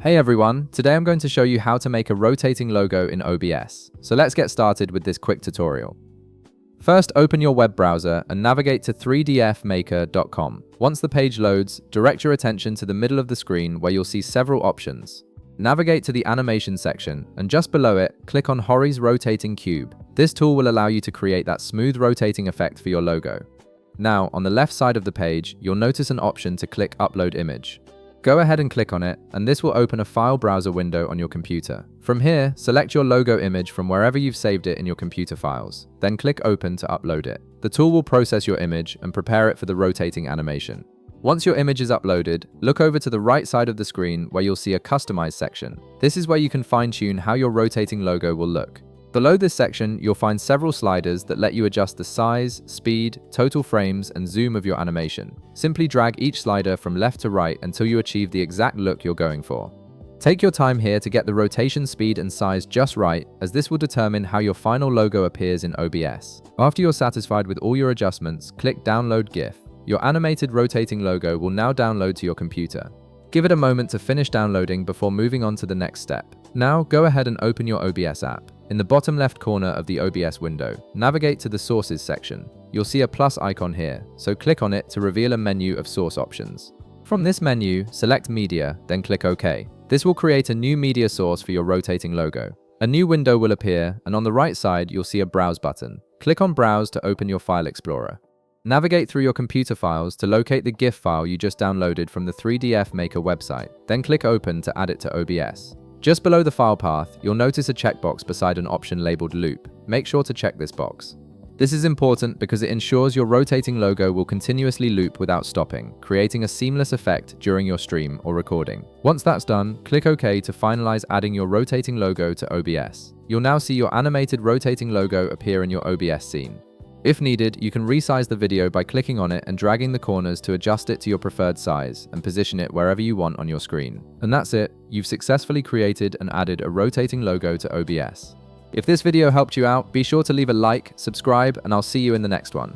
Hey everyone, today I'm going to show you how to make a rotating logo in OBS. So let's get started with this quick tutorial. First, open your web browser and navigate to 3dfmaker.com. Once the page loads, direct your attention to the middle of the screen where you'll see several options. Navigate to the animation section, and just below it, click on Hori's rotating cube. This tool will allow you to create that smooth rotating effect for your logo. Now, on the left side of the page, you'll notice an option to click Upload Image. Go ahead and click on it, and this will open a file browser window on your computer. From here, select your logo image from wherever you've saved it in your computer files. Then click Open to upload it. The tool will process your image and prepare it for the rotating animation. Once your image is uploaded, look over to the right side of the screen where you'll see a Customize section. This is where you can fine-tune how your rotating logo will look. Below this section, you'll find several sliders that let you adjust the size, speed, total frames, and zoom of your animation. Simply drag each slider from left to right until you achieve the exact look you're going for. Take your time here to get the rotation speed and size just right, as this will determine how your final logo appears in OBS. After you're satisfied with all your adjustments, click Download GIF. Your animated rotating logo will now download to your computer. Give it a moment to finish downloading before moving on to the next step. Now, go ahead and open your OBS app. In the bottom left corner of the OBS window, navigate to the Sources section. You'll see a plus icon here, so click on it to reveal a menu of source options. From this menu, select Media, then click OK. This will create a new media source for your rotating logo. A new window will appear, and on the right side, you'll see a Browse button. Click on Browse to open your file explorer. Navigate through your computer files to locate the GIF file you just downloaded from the 3DF Maker website. Then click Open to add it to OBS. Just below the file path, you'll notice a checkbox beside an option labeled Loop. Make sure to check this box. This is important because it ensures your rotating logo will continuously loop without stopping, creating a seamless effect during your stream or recording. Once that's done, click OK to finalize adding your rotating logo to OBS. You'll now see your animated rotating logo appear in your OBS scene. If needed, you can resize the video by clicking on it and dragging the corners to adjust it to your preferred size and position it wherever you want on your screen. And that's it, you've successfully created and added a rotating logo to OBS. If this video helped you out, be sure to leave a like, subscribe, and I'll see you in the next one.